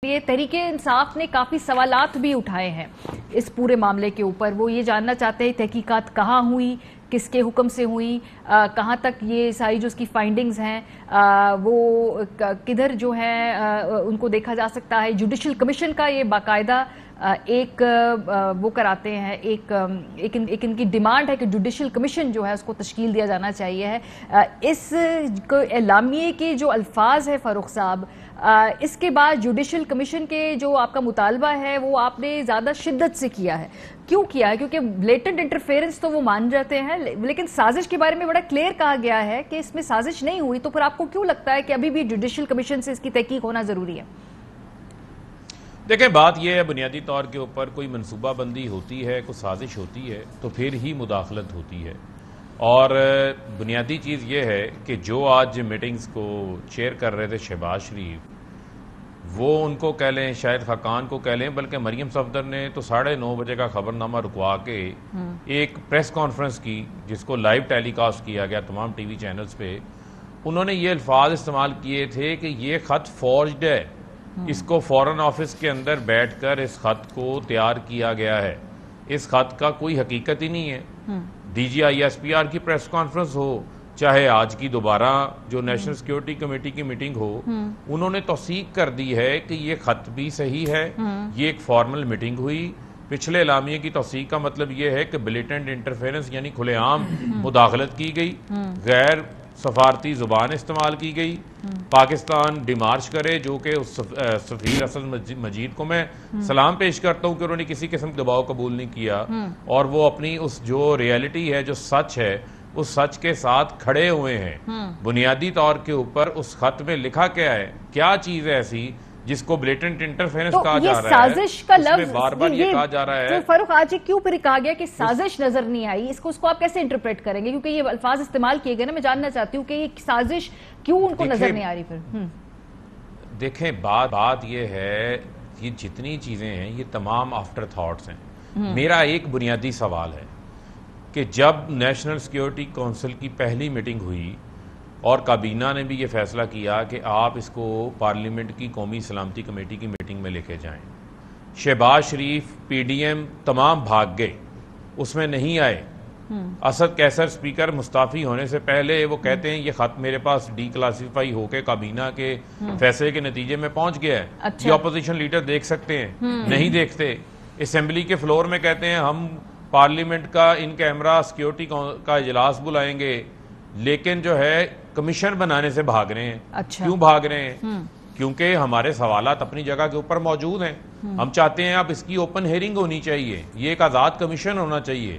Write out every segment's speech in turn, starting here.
یہ تحریک انصاف نے کافی سوالات بھی اٹھائے ہیں اس پورے معاملے کے اوپر. وہ یہ جاننا چاہتے ہیں تحقیقات کہاں ہوئی, کس کے حکم سے ہوئی, کہاں تک یہ ساری جو اس کی فائنڈنگز ہیں وہ کدھر جو ہے ان کو دیکھا جا سکتا ہے. جوڈیشل کمیشن کا یہ باقاعدہ ایک وہ کراتے ہیں, ایک ان کی ڈیمانڈ ہے کہ جوڈیشل کمیشن جو ہے اس کو تشکیل دیا جانا چاہیے ہے. اس اعلامیے کے جو الفاظ ہے فاروق صاحب, اس کے بعد جوڈیشل کمیشن کے جو آپ کا مطالبہ ہے وہ آپ نے زیادہ شدت سے کیا ہے. کیوں کیا ہے؟ کیونکہ بلیٹنٹ انٹرفیرنس تو وہ مان جاتے ہیں, لیکن سازش کے بارے میں بڑا کلیئر کہا گیا ہے کہ اس میں سازش نہیں ہوئی. تو پھر آپ کو کیوں لگتا ہے کہ ابھی بھی جوڈیشل کمیشن سے اس کی تحقیق ہونا ضروری ہے؟ دیکھیں, بات یہ ہے بنیادی طور کے اوپر کوئی منصوبہ بندی ہوتی ہے, کوئی سازش ہوتی ہے تو پھر ہی مداخلت ہوتی ہے. اور بنیادی چیز یہ ہے کہ جو آج میٹنگز کو چیئر کر رہے تھے شہباز شریف, وہ ان کو کہہ لیں, شاہد خاقان کو کہہ لیں, بلکہ مریم صفدر نے تو 9:30 بجے کا خبرنامہ رکوا کے ایک پریس کانفرنس کی جس کو لائیو ٹیلی کاسٹ کیا گیا تمام ٹی وی چینلز پہ. انہوں نے یہ الفاظ استعمال کیے تھے کہ یہ خط فورجڈ ہے, اس کو فورن آفس کے اندر بیٹھ کر اس خط کو تیار کیا گیا ہے, اس خط کا کوئی حقیقت ہی نہیں ہے. D G I S P R کی پریس کانفرنس ہو, چاہے آج کی دوبارہ جو نیشنل سیکیورٹی کمیٹی کی میٹنگ ہو, انہوں نے توثیق کر دی ہے کہ یہ خط بھی صحیح ہے, یہ ایک فارمل میٹنگ ہوئی. پچھلے اعلامیے کی توثیق کا مطلب یہ ہے کہ بلیٹنٹ انٹرفیرنس یعنی کھلے عام مداخلت کی گئی, غیر سفارتی زبان استعمال کی گئی, پاکستان ڈیمارچ کرے, جو کہ سفیر اسد مجید کو میں سلام پیش کرتا ہوں کہ انہوں نے کسی قسم کا دباؤ قبول نہیں کیا, اور وہ اپنی اس جو ریئلٹی ہے, جو سچ ہے, اس سچ کے ساتھ کھڑے ہوئے ہیں. بنیادی طور کے اوپر اس خط میں لکھا کیا ہے, کیا چیز ہے ایسی جس کو بلیٹنٹ انٹرفیرنس کہا جا رہا ہے, سازش کا لفظ اس میں بار بار یہ کہا جا رہا ہے. فاروق, آج کیوں پھر کہا گیا کہ سازش نظر نہیں آئی, اس کو آپ کیسے انٹرپریٹ کریں گے؟ کیونکہ یہ الفاظ استعمال کیے گئے نا, میں جاننا چاہتی ہوں کہ یہ سازش کیوں ان کو نظر نہیں آ رہی. پھر دیکھیں, بات یہ ہے, یہ جتنی چیزیں ہیں یہ تمام آفٹر تھاٹس ہیں. میرا ایک بنیادی سوال ہے کہ جب نیشنل سیکیورٹی کونسل کی پہلی میٹنگ ہوئی اور کابینہ نے بھی یہ فیصلہ کیا کہ آپ اس کو پارلیمنٹ کی قومی سلامتی کمیٹی کی میٹنگ میں لے کے جائیں, شہباز شریف, پی ڈی ایم تمام بھاگ گئے, اس میں نہیں آئے. اسد کیسر اسپیکر مستعفی ہونے سے پہلے وہ کہتے ہیں یہ خط میرے پاس ڈی کلاسیفائی ہو کے کابینہ کے فیصلے کے نتیجے میں پہنچ گیا ہے, یہ اپوزیشن لیڈر دیکھ سکتے ہیں, نہیں دیکھتے. اسمبلی کے فلور میں کہتے ہیں ہم پارلیمنٹ کا ان کیمرہ سیکیورٹی کا اجلاس بلائیں گے, لیکن جو ہے کمیشن بنانے سے بھاگ رہے ہیں. کیوں بھاگ رہے ہیں؟ کیونکہ ہمارے سوالات اپنی جگہ کے اوپر موجود ہیں. ہم چاہتے ہیں اب اس کی اوپن ہیئرنگ ہونی چاہیے, یہ ایک آزاد کمیشن ہونا چاہیے.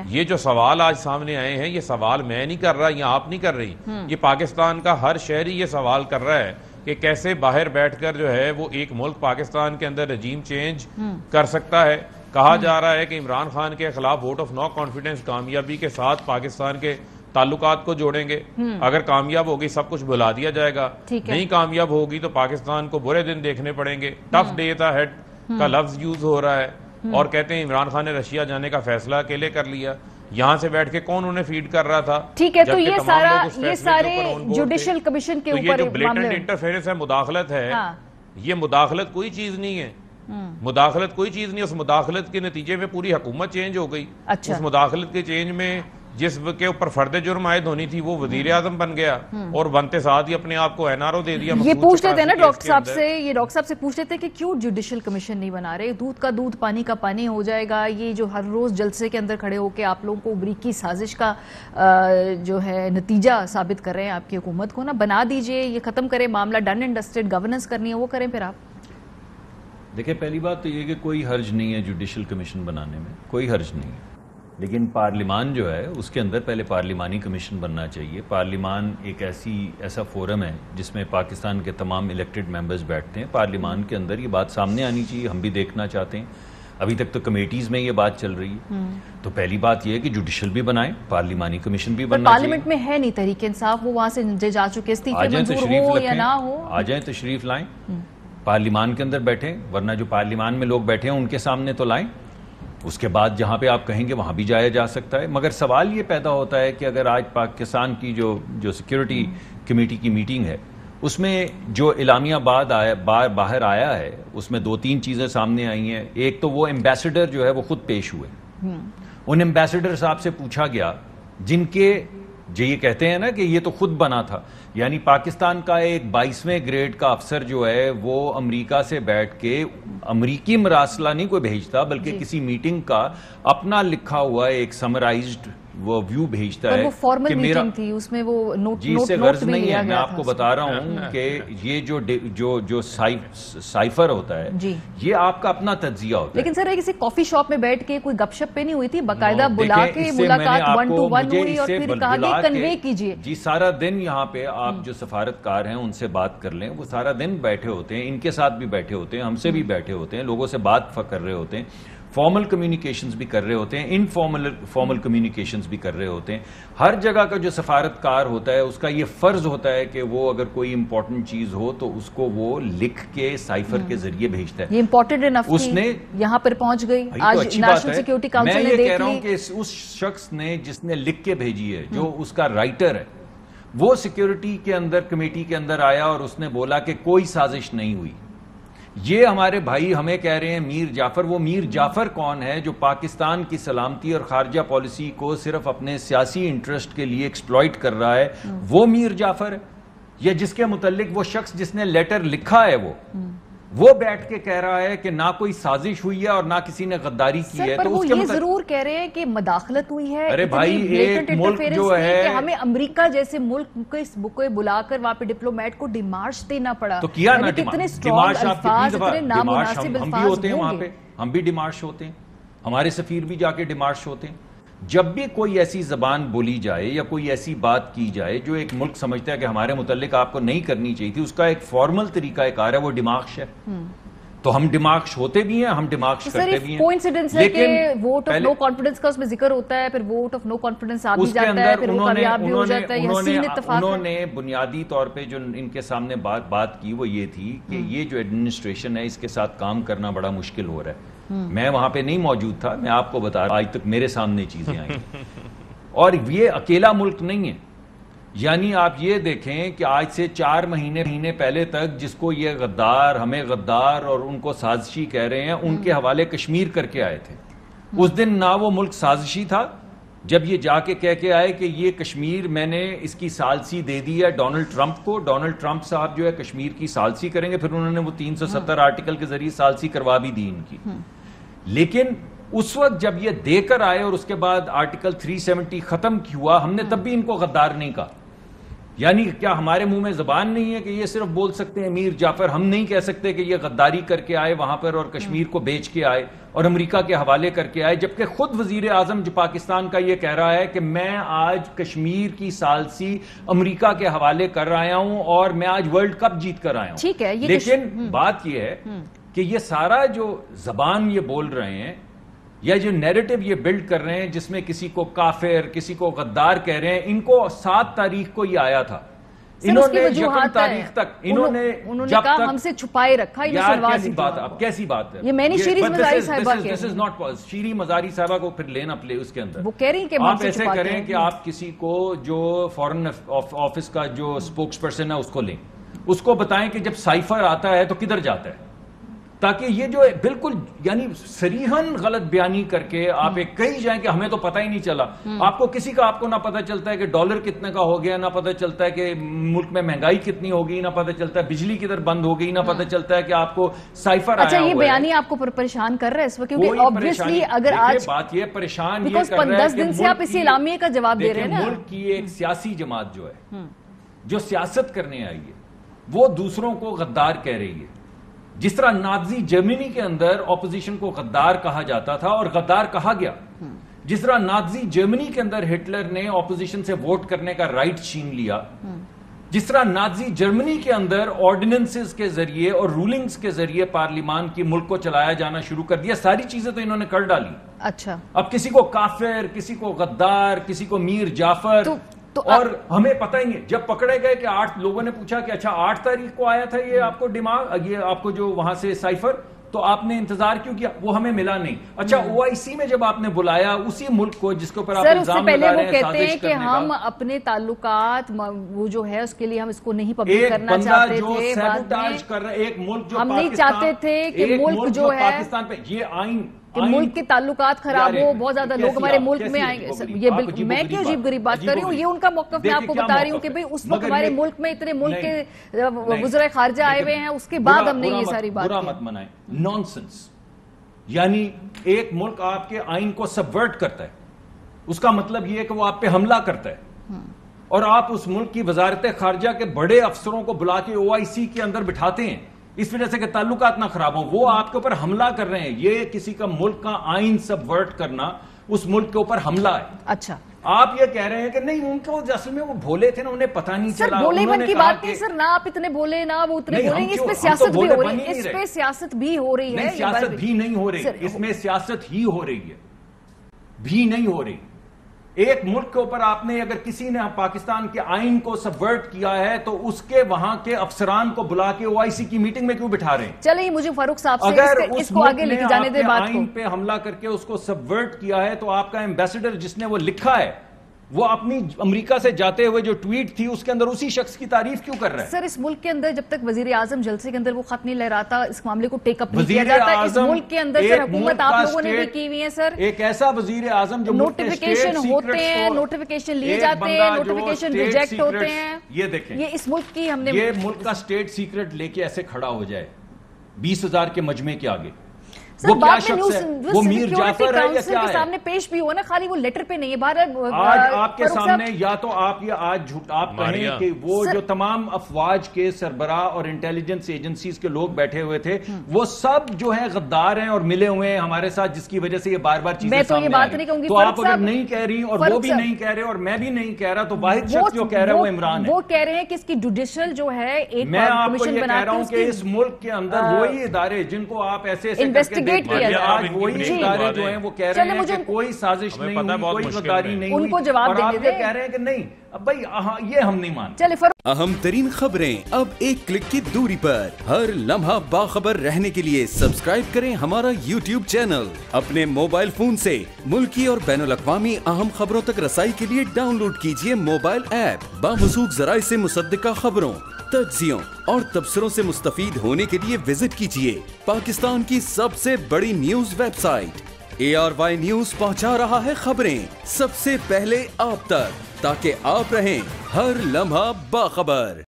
یہ جو سوال آج سامنے آئے ہیں, یہ سوال میں نہیں کر رہا یا آپ نہیں کر رہی, یہ پاکستان کا ہر شہری یہ سوال کر رہا ہے کہ کیسے باہر بیٹھ کر جو ہے وہ ایک ملک پاکستان کے اندر رجیم چینج کر سکتا ہے. کہا جا رہا ہے کہ عمران خان کے خلاف ووٹ آف نو کانفیڈنس کامیابی کے ساتھ پاکستان کے تعلقات کو جوڑیں گے. اگر کامیاب ہوگی سب کچھ بھلا دیا جائے گا, نہیں کامیاب ہوگی تو پاکستان کو برے دن دیکھنے پڑیں گے. ٹف ڈے تھا ہیڈ کا لفظ یوز ہو رہا ہے, اور کہتے ہیں عمران خان نے رشیا جانے کا فیصلہ اکیلے کر لیا. یہاں سے بیٹھ کے کون انہیں فیڈ کر رہا تھا؟ ٹھیک ہے, تو یہ سارے جوڈیشل کمیشن کے اوپر یہ جو بلیٹنٹ انٹرفیرنس ہے, مداخلت ہے, یہ مداخلت کوئی چیز نہیں ہے. مداخلت کوئی چیز نہیں. اس مداخلت کے نتیجے میں پوری حکومت چینج ہو گئی. اس مداخلت کے چینج میں جس کے اوپر فرد جرم عائد ہونی تھی وہ وزیر اعظم بن گیا, اور بنتے ساتھ ہی اپنے آپ کو این آر او دے دیا. یہ پوچھ لیتے ہیں نا ڈاکٹر صاحب سے, یہ ڈاکٹر صاحب سے پوچھ لیتے ہیں کہ کیوں جوڈیشل کمیشن نہیں بنا رہے؟ دودھ کا دودھ پانی کا پانی ہو جائے گا. یہ جو ہر روز جلسے کے اندر کھڑے ہو کے آپ لوگوں کو بریکی سازش کا جو ہے نتیجہ ثابت کر رہے ہیں آپ کی حکومت کو, نا بنا دیجئے, یہ ختم کرے معاملہ, ڈن اینڈ ڈسٹڈ, گورننس کرنی ہے وہ کریں پھر آپ. دیکھیں, پہلی بات تو یہ کہ کوئی حرج نہیں ہے جوڈیشل کمیشن بنانے میں, کوئی حرج نہیں ہے. لیکن پارلیمان جو ہے اس کے اندر پہلے پارلیمانی کمیشن بننا چاہیے. پارلیمان ایک ایسا فورم ہے جس میں پاکستان کے تمام الیکٹڈ ممبرز بیٹھتے ہیں. پارلیمان کے اندر یہ بات سامنے آنی چاہیے, ہم بھی دیکھنا چاہتے ہیں. ابھی تک تو کمیٹیز میں یہ بات چل رہی ہے. تو پہلی بات یہ ہے کہ جوڈیشل بھی بنائیں, پارلیمانی کمیشن بھی بننا چاہیے. پارلیمنٹ میں ہے نہیں تحریک انصاف, وہ وہاں سے جا چکے, استعفے منظور ہو یا نہ ہو, آ جائیں تشریف لائیں, پارلیمان کے اندر بیٹھیں, ورنہ جو پارلیمان میں لوگ بیٹھے ہیں ان کے سامنے تو لائیں. اس کے بعد جہاں پہ آپ کہیں گے وہاں بھی جایا جا سکتا ہے. مگر سوال یہ پیدا ہوتا ہے کہ اگر آج پاکستان کی جو سیکیورٹی کمیٹی کی میٹنگ ہے اس میں جو اعلامیہ باہر آیا ہے اس میں 2-3 چیزیں سامنے آئی ہیں. ایک تو وہ ایمبیسڈر جو ہے وہ خود پیش ہوئے. ان ایمبیسڈر صاحب سے پوچھا گیا جن کے جو یہ کہتے ہیں نا کہ یہ تو خود بنا تھا, یعنی پاکستان کا ایک 22ویں گریڈ کا افسر جو ہے وہ امریکہ سے بیٹھ کے امریکی مراسلہ نہیں کوئی بھیجتا بلکہ کسی میٹنگ کا اپنا لکھا ہوا ایک سمرائزڈ وہ ویو بھیجتا ہے. وہ فارمل میٹنگ تھی, اس میں وہ نوٹ جی سے غرض نہیں ہے, میں آپ کو بتا رہا ہوں کہ یہ جو سائفر ہوتا ہے یہ آپ کا اپنا تجزیہ ہوتا ہے. لیکن سر کسی کافی شاپ میں بیٹھ کے کوئی گپ شپ پہ نہیں ہوئی تھی, باقاعدہ بلا کے ملاقات 1 to 1 ہوئی اور پھر کہا کہ کنوے کیجئے. جی سارا دن یہاں پہ آپ جو سفارتکار ہیں ان سے بات کر لیں, وہ سارا دن بیٹھے ہوتے ہیں, ان کے ساتھ بھی بیٹھے ہوتے ہیں, ہم سے بھی بیٹھے ہوتے ہیں, لوگوں سے بات کر رہے ہوتے ہیں, فارمل کمیونیکیشنز بھی کر رہے ہوتے ہیں, انفارمل کمیونیکیشنز بھی کر رہے ہوتے ہیں. ہر جگہ کا جو سفارتکار ہوتا ہے اس کا یہ فرض ہوتا ہے کہ وہ اگر کوئی امپورٹنٹ چیز ہو تو اس کو وہ لکھ کے سائفر کے ذریعے بھیجتا ہے. یہ امپورٹنٹ انف اس نے یہاں پر پہنچ گئی, آج نیشنل سیکیورٹی کاؤنسل نے دیکھ لی. میں یہ کہہ رہا ہوں کہ اس شخص نے جس نے لکھ کے بھیجی ہے, جو اس کا رائٹر ہے, وہ سیکیورٹی کے اندر کمیٹی کے اندر آیا اور اس نے بولا کہ کوئی سازش نہیں ہوئی. یہ ہمارے بھائی ہمیں کہہ رہے ہیں میر جعفر. وہ میر جعفر کون ہے جو پاکستان کی سلامتی اور خارجہ پالیسی کو صرف اپنے سیاسی انٹرسٹ کے لیے ایکسپلائٹ کر رہا ہے؟ وہ میر جعفر ہے, یا جس کے متعلق وہ شخص جس نے لیٹر لکھا ہے وہ بیٹھ کے کہہ رہا ہے کہ نہ کوئی سازش ہوئی ہے اور نہ کسی نے غداری کی ہے. تو وہ یہ ضرور کہہ رہے ہیں کہ مداخلت ہوئی ہے. ارے بھائی ایک ملک جو ہے کہ ہمیں امریکہ جیسے ملک کو بلا کر وہاں پہ ڈپلومیٹ کو ڈیمارش دینا پڑا, تو کیا نا کتنے اسٹرانگ الفاظ, اتنے نامناسب ہم بھی ہوتے ہیں وہاں پہ, ہم بھی ڈیمارش ہوتے ہیں, ہمارے سفیر بھی جا کے ڈیمارش ہوتے ہیں. جب بھی کوئی ایسی زبان بولی جائے یا کوئی ایسی بات کی جائے جو ایک ملک سمجھتا ہے کہ ہمارے متعلق آپ کو نہیں کرنی چاہیے تھی, اس کا ایک فارمل طریقہ کار ہے, وہ ڈیمارش ہے. تو ہم ڈیمارش ہوتے بھی ہیں, ہم ڈیمارش کرتے بھی ہیں. کوئنسیڈنس ہے کہ ووٹ آف نو کانفیڈنس کا اس میں ذکر ہوتا ہے, پھر ووٹ آف نو کانفیڈنس آ بھی جاتا ہے, پھر وہ کامیاب بھی ہو جاتا ہے. یہ حسین اتفاق ہے. انہوں نے بنیادی طور پہ جو ان کے سامنے بات کی وہ یہ تھی کہ یہ جو ایڈمنسٹریشن ہے اس کے ساتھ کام کرنا بڑا مشکل ہو رہا ہے. میں وہاں پہ نہیں موجود تھا, میں آپ کو بتا رہا, آج تک میرے سامنے چیزیں آئیں. اور یہ اکیلا ملک نہیں ہے, یعنی آپ یہ دیکھیں کہ آج سے 4 مہینے پہلے تک جس کو یہ غدار, ہمیں غدار اور ان کو سازشی کہہ رہے ہیں, ان کے حوالے کشمیر کر کے آئے تھے. اس دن نہ وہ ملک سازشی تھا جب یہ جا کے کہہ کے آئے کہ یہ کشمیر میں نے اس کی ثالثی دے دی ہے ڈونلڈ ٹرمپ کو. ڈونلڈ ٹرمپ صاحب جو ہے کشمیر کی ثالثی کریں گے, پھر انہوں نے وہ 370 آرٹیکل کے ذریعے ثالثی کروا بھی دی ان کی. لیکن اس وقت جب یہ دے کر آئے اور اس کے بعد آرٹیکل 370 ختم ہوا, ہم نے تب بھی ان کو غدار نہیں کہا. یعنی کیا ہمارے منہ میں زبان نہیں ہے کہ یہ صرف بول سکتے ہیں میر جعفر, ہم نہیں کہہ سکتے کہ یہ غداری کر کے آئے وہاں پر اور کشمیر کو بیچ کے آئے اور امریکہ کے حوالے کر کے آئے, جبکہ خود وزیر اعظم جو پاکستان کا یہ کہہ رہا ہے کہ میں آج کشمیر کی ثالثی امریکہ کے حوالے کر رہا ہوں اور میں آج ورلڈ کپ جیت کر آیا ہوں. ٹھیک ہے, لیکن بات یہ ہے کہ یہ سارا جو زبان یہ بول رہے ہیں یا جو نیریٹو یہ بلڈ کر رہے ہیں جس میں کسی کو کافر, کسی کو غدار کہہ رہے ہیں, ان کو 7 تاریخ کو یہ آیا تھا. انہوں نے 1 تاریخ تک انہوں نے جب تک ہم سے چھپائے رکھا. یار کیسی بات ہے, اب کیسی بات ہے یہ میں نے شیری مزاری صاحبہ کے, this is not شیری مزاری صاحبہ کو پھر لینا پلے اس کے اندر. وہ کہہ رہی ہیں کہ آپ ایسے کریں کہ آپ کسی کو جو فورن آفس کا جو سپوکس پرسن ہے اس کو لیں, اس کو بتائیں کہ جب سائفر آتا ہے تو کدھر جاتا ہے, تاکہ یہ جو بالکل یعنی صریحاً غلط بیانی کر کے آپ ایک کہی جائیں کہ ہمیں تو پتہ ہی نہیں چلا. آپ کو کسی کا آپ کو نہ پتہ چلتا ہے کہ ڈالر کتنے کا ہو گیا, نہ پتہ چلتا ہے کہ ملک میں مہنگائی کتنی ہوگی, نہ پتہ چلتا ہے بجلی کدھر بند ہو گئی, نہ پتہ چلتا ہے کہ آپ کو سائفر آیا ہوا ہے. اچھا, یہ بیانی آپ کو پریشان کر رہا ہے اس وقت, کیونکہ obviously اگر آج بات یہ پریشان یہ کر رہا ہے 10 دن سے آپ اسی اعلامیے کا جواب دے رہے ہیں نا. ملک کی ایک سیاسی جماعت جو ہے جو سیاست کرنے آئی ہے وہ دوسروں کو غدار کہہ رہی ہے. جس طرح نازی جرمنی کے اندر اپوزیشن کو غدار کہا جاتا تھا اور غدار کہا گیا, جس طرح نازی جرمنی کے اندر ہٹلر نے اپوزیشن سے ووٹ کرنے کا رائٹ چھین لیا, جس طرح نازی جرمنی کے اندر آرڈیننسز کے ذریعے اور رولنگز کے ذریعے پارلیمان کی ملک کو چلایا جانا شروع کر دیا, ساری چیزیں تو انہوں نے کر ڈالی. اچھا, اب کسی کو کافر, کسی کو غدار, کسی کو میر جعفر, اور ہمیں پتہ ہی نہیں. جب پکڑے گئے کہ 8 لوگوں نے پوچھا کہ اچھا 8 تاریخ کو آیا تھا یہ آپ کو دماغ, یہ آپ کو جو وہاں سے سائفر, تو آپ نے انتظار کیوں کیا؟ وہ ہمیں ملا نہیں. اچھا OIC میں جب آپ نے بلایا اسی ملک کو جس کے اوپر آپ الزام لگا رہے ہیں سازش کرنے کا. سر اس سے پہلے وہ کہتے ہیں کہ ہم اپنے تعلقات وہ جو ہے اس کے لیے ہم اس کو نہیں پبلک کرنا چاہتے تھے. ایک بندہ جو سیبوٹاج کر رہا ہے ایک ملک جو ہم نہیں چاہتے تھے کہ ملک جو ہے پاکستان پہ یہ آئین کہ ملک کے تعلقات خراب ہو, بہت زیادہ لوگ ہمارے ملک میں آئیں گے. یہ بالکل میں کیوں عجیب غریب بات کر رہی ہوں, یہ ان کا موقف میں آپ کو بتا رہی ہوں کہ اس وقت ہمارے ملک میں اتنے ملک کے وزرائے خارجہ آئے ہوئے ہیں, اس کے بعد ہم نے یہ ساری بات برا مت منائیں. نانسنس. یعنی ایک ملک آپ کے آئین کو سبورٹ کرتا ہے, اس کا مطلب یہ ہے کہ وہ آپ پہ حملہ کرتا ہے, اور آپ اس ملک کی وزارت خارجہ کے بڑے افسروں کو بلا کے OIC کے اندر بٹھاتے ہیں اس وجہ سے کہ تعلقات نہ خراب ہوں. وہ آپ کے اوپر حملہ کر رہے ہیں. یہ کسی کا ملک کا آئین سبورٹ کرنا اس ملک کے اوپر حملہ ہے. اچھا آپ یہ کہہ رہے ہیں کہ نہیں ان کو اصل میں وہ بھولے تھے نا, انہیں پتہ نہیں چلا. سر بھولے بن کی بات نہیں سر, نہ آپ اتنے بھولے نہ وہ اتنے بھولے. اس پہ سیاست بھی ہو رہی ہے, اس پہ سیاست بھی ہو رہی ہے. سیاست بھی نہیں ہو رہی, اس میں سیاست ہی ہو رہی ہے, بھی نہیں ہو رہی. ایک ملک کے اوپر آپ نے اگر کسی نے پاکستان کے آئین کو سبورٹ کیا ہے تو اس کے وہاں کے افسران کو بلا کے OIC کی میٹنگ میں کیوں بٹھا رہے ہیں؟ چلیں مجھے فاروق صاحب سے اگر اس کو آگے لے کے جانے دے بات کو. آئین پہ حملہ کر کے اس کو سبورٹ کیا ہے تو آپ کا ایمبیسڈر جس نے وہ لکھا ہے وہ اپنی امریکہ سے جاتے ہوئے جو ٹویٹ تھی اس کے اندر اسی شخص کی تعریف کیوں کر رہا ہے؟ سر اس ملک کے اندر جب تک وزیر اعظم جلسے کے اندر وہ خط نہیں لہراتا, اس معاملے کو ٹیک اپ نہیں کیا جاتا. اس ملک کے اندر سر حکومت آپ لوگوں نے بھی کی ہوئی ہے سر. ایک ایسا وزیر اعظم جو نوٹیفیکیشن ہوتے ہیں, نوٹیفیکیشن لیے جاتے ہیں, نوٹیفیکیشن ریجیکٹ ہوتے ہیں. یہ دیکھیں, یہ اس ملک کی ہم نے یہ ملک کا سٹیٹ سیکرٹ لے کے ایسے کھڑا ہو جائے 20,000 کے مجمع کے آگے. وہ کیا شخص ہے؟ وہ میر جعفر ہے یا کیا ہے؟ کے سامنے پیش بھی ہوا نا, خالی وہ لیٹر پہ نہیں ہے. آج آپ کے سامنے یا تو آپ یہ آج جھوٹ آپ کہیں کہ وہ جو تمام افواج کے سربراہ اور انٹیلیجنس ایجنسیز کے لوگ بیٹھے ہوئے تھے وہ سب جو ہیں غدار ہیں اور ملے ہوئے ہیں ہمارے ساتھ, جس کی وجہ سے یہ بار بار چیزیں سامنے آ رہی ہیں. تو آپ اگر نہیں کہہ رہی اور وہ بھی نہیں کہہ رہے اور میں بھی نہیں کہہ رہا تو واحد شخص جو کہہ رہا ہے وہ عمران ہے. وہ کہہ رہے ہیں کہ اس کی جوڈیشل جو ہے ایک میں آپ کو یہ کہہ رہا ہوں کہ اس ملک کے اندر وہی ادارے جن کو آپ ایسے انویسٹیگیٹ کیا, وہی ادارے جو ہیں وہ کہہ رہے ہیں کہ کوئی سازش نہیں ہوئی, کوئی غداری نہیں ہوئی, ان کو جواب اور آپ یہ کہہ رہے ہیں کہ نہیں. اب بھائی یہ ہم نہیں مانتے. اہم ترین خبریں اب ایک کلک کی دوری پر. ہر لمحہ باخبر رہنے کے لیے سبسکرائب کریں ہمارا YouTube چینل. اپنے موبائل فون سے ملکی اور بین الاقوامی اہم خبروں تک رسائی کے لیے ڈاؤن لوڈ کیجیے موبائل ایپ. باموثوق ذرائع سے مصدقہ خبروں, تجزیوں اور تبصروں سے مستفید ہونے کے لیے وزٹ کیجیے پاکستان کی سب سے بڑی news website. ARY news پہنچا رہا ہے خبریں سب سے پہلے آپ تک, تاکہ آپ رہیں ہر لمحہ باخبر.